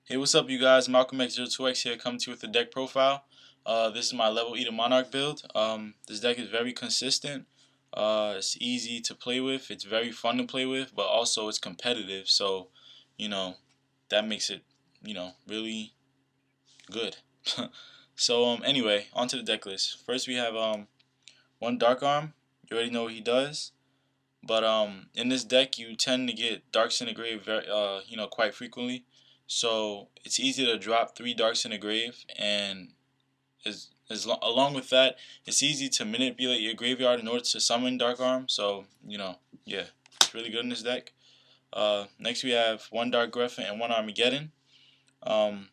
Hey, what's up, you guys? Malcolm X02X here, coming to you with the deck profile. This is my level Eater Monarch build. This deck is very consistent. It's easy to play with. It's very fun to play with, but also it's competitive. So, you know, that makes it, really good. So, anyway, onto the deck list. First, we have one Dark Arm. You already know what he does. But in this deck, you tend to get Darks in the Grave very, quite frequently. So it's easy to drop 3 Darks in the Grave, and along with that, it's easy to manipulate your graveyard in order to summon Dark Arm. So yeah, it's really good in this deck. Next we have one Dark Grepher and one Armegeddon. One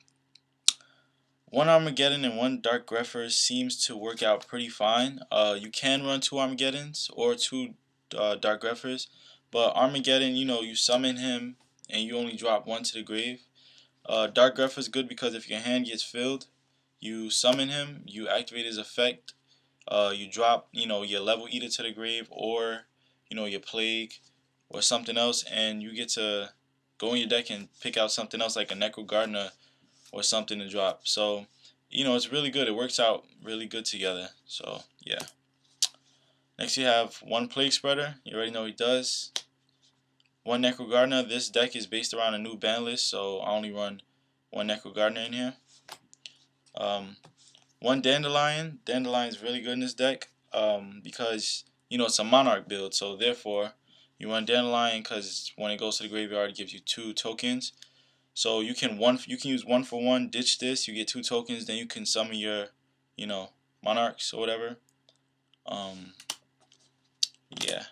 Armegeddon and one Dark Grepher seems to work out pretty fine. You can run 2 Armageddons or 2 Dark Greffers, but Armageddon, you summon him and you only drop 1 to the grave. Dark Grepher is good because if your hand gets filled, you summon him, you activate his effect, you drop, your level Eater to the grave, or, your Plague or something else, and you get to go in your deck and pick out something else like a Necro Gaurdna or something to drop. So, it's really good. It works out really good together. So, yeah. Next you have one Plague Spreader. You already know what he does. One Necro Gaurdna. This deck is based around a new ban list, so I only run one Necro Gaurdna in here. One Dandylion. Dandylion is really good in this deck because, it's a Monarch build, so therefore you run Dandylion because when it goes to the graveyard, it gives you 2 tokens. So you can use 1 for 1, ditch this, you get 2 tokens, then you can summon your, Monarchs or whatever. Yeah.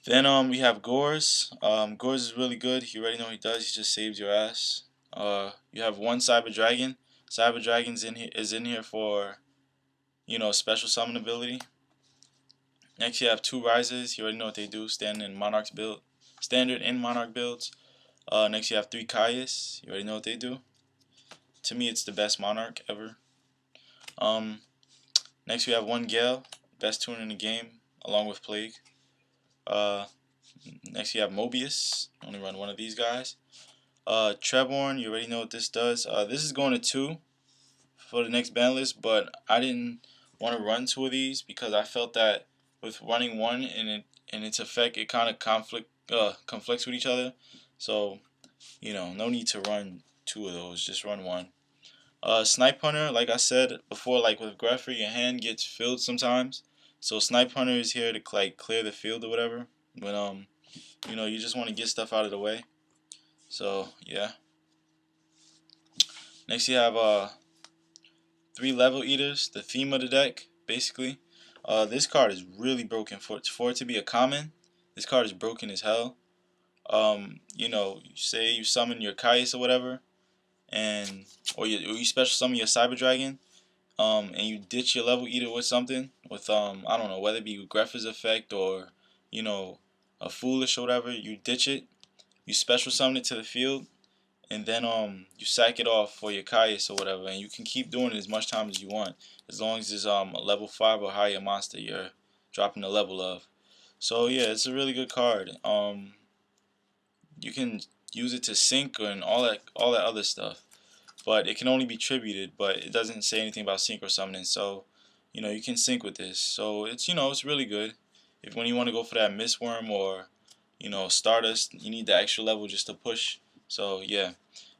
Then we have Gorz. Gorz is really good. You already know what he does. He just saves your ass. You have one Cyber Dragon. Cyber Dragon's is in here for, special summon ability. Next you have 2 Raizas. You already know what they do. Standard in Monarch builds. Next you have 3 Caius. You already know what they do. To me, it's the best Monarch ever. Next we have one Gale, best tuner in the game, along with Plague. Next you have Mobius. Only run one of these guys. Treeborn, you already know what this does. This is going to 2 for the next ban list, but I didn't want to run 2 of these because I felt that with running 1 and its effect, it kind of conflicts with each other. So, no need to run 2 of those. Just run 1. Snipe Hunter, like I said before, like with Grepher, your hand gets filled sometimes. So Snipe Hunter is here to clear the field or whatever. When you just want to get stuff out of the way. So yeah. Next you have 3 Level Eaters, the theme of the deck, basically. This card is really broken for it to be a common. This card is broken as hell. You say you summon your Caius or whatever, or you special summon your Cyber Dragon, and you ditch your Level Eater with something, with I don't know, whether it be Grepher's effect or a Foolish or whatever. You ditch it, you special summon it to the field, and then you sack it off for your Caius or whatever, and you can keep doing it as much time as you want, as long as it's a level 5 or higher monster you're dropping the level of. So yeah, it's a really good card. You can use it to sync and all that other stuff, but it can only be tributed, but it doesn't say anything about sync or summoning. So you can sync with this, so it's really good when you want to go for that Mistworm or Stardust. You need the extra level just to push. So yeah.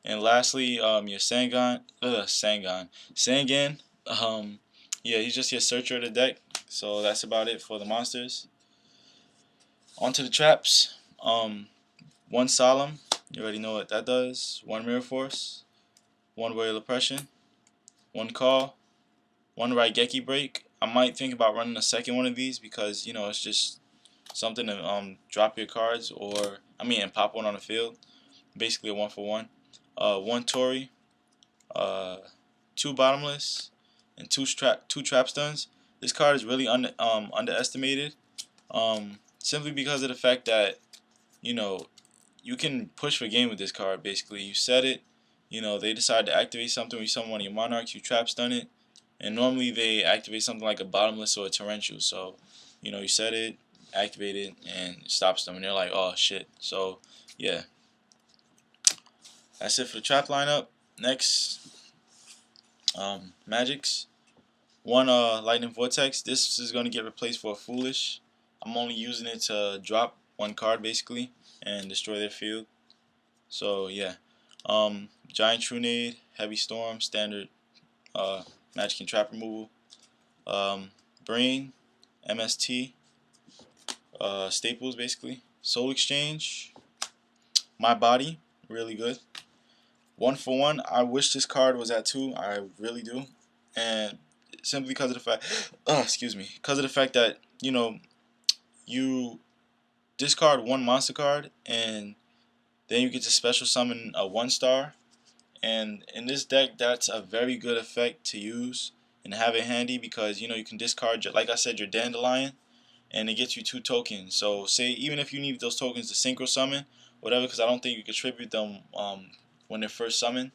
And lastly, your Sangan. Yeah, he's just your searcher of the deck. So that's about it for the monsters. Onto the traps. One Solemn. You already know what that does. One Mirror Force. One Royal Opression. One Call. One Raigeki Break. I might think about running a second one of these because it's just something to drop your cards and pop one on the field. Basically a 1 for 1. One Tori, 2 Bottomless, and 2 trap stuns. This card is really underestimated, simply because of the fact that you can push for game with this card. Basically, you set it. They decide to activate something. You summon one of your Monarchs, you trap stun it, and normally they activate something like a Bottomless or a Torrential. So you set it, activate it, and it stops them, and they're like, oh shit. So yeah. That's it for the trap lineup. Next, magics. One Lightning Vortex. This is going to get replaced for a Foolish. I'm only using it to drop one card basically and destroy their field. So yeah. Giant Trunade, Heavy Storm, standard magic and trap removal. Brain, MST, staples basically. Soul Exchange, My Body, really good. 1-for-1. I wish this card was at 2. I really do, and simply because of the fact, because of the fact that you discard one monster card and then you get to special summon a 1-star, and in this deck that's a very good effect to use and have it handy because you can discard like I said your Dandylion and it gets you 2 tokens. So say even if you need those tokens to synchro summon, whatever, because I don't think you contribute them when they're first summoned.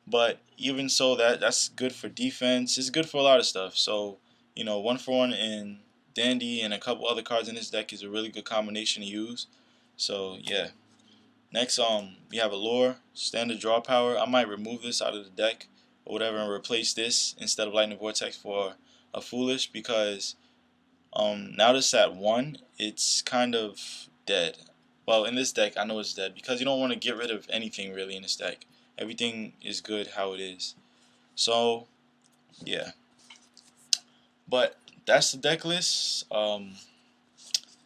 But even so, that's good for defense. It's good for a lot of stuff. So 1-for-1 in Dandy and a couple other cards in this deck is a really good combination to use. So yeah. Next, we have Allure, standard draw power. I might remove this out of the deck or whatever and replace this instead of Lightning Vortex for a Foolish because now this at 1, it's kind of dead. Well, in this deck, I know it's dead because you don't want to get rid of anything really in this deck. Everything is good how it is. So, yeah. But that's the deck list.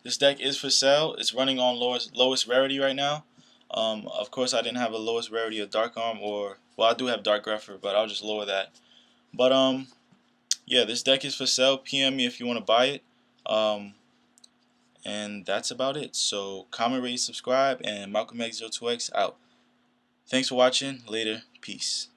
This deck is for sale. It's running on lowest rarity right now. Of course, I didn't have a lowest rarity of Dark Arm well, I do have Dark Grepher, but I'll just lower that. But yeah, this deck is for sale. PM me if you want to buy it. And that's about it. So comment, rate, subscribe, and Malcolm X02X out. Thanks for watching. Later. Peace.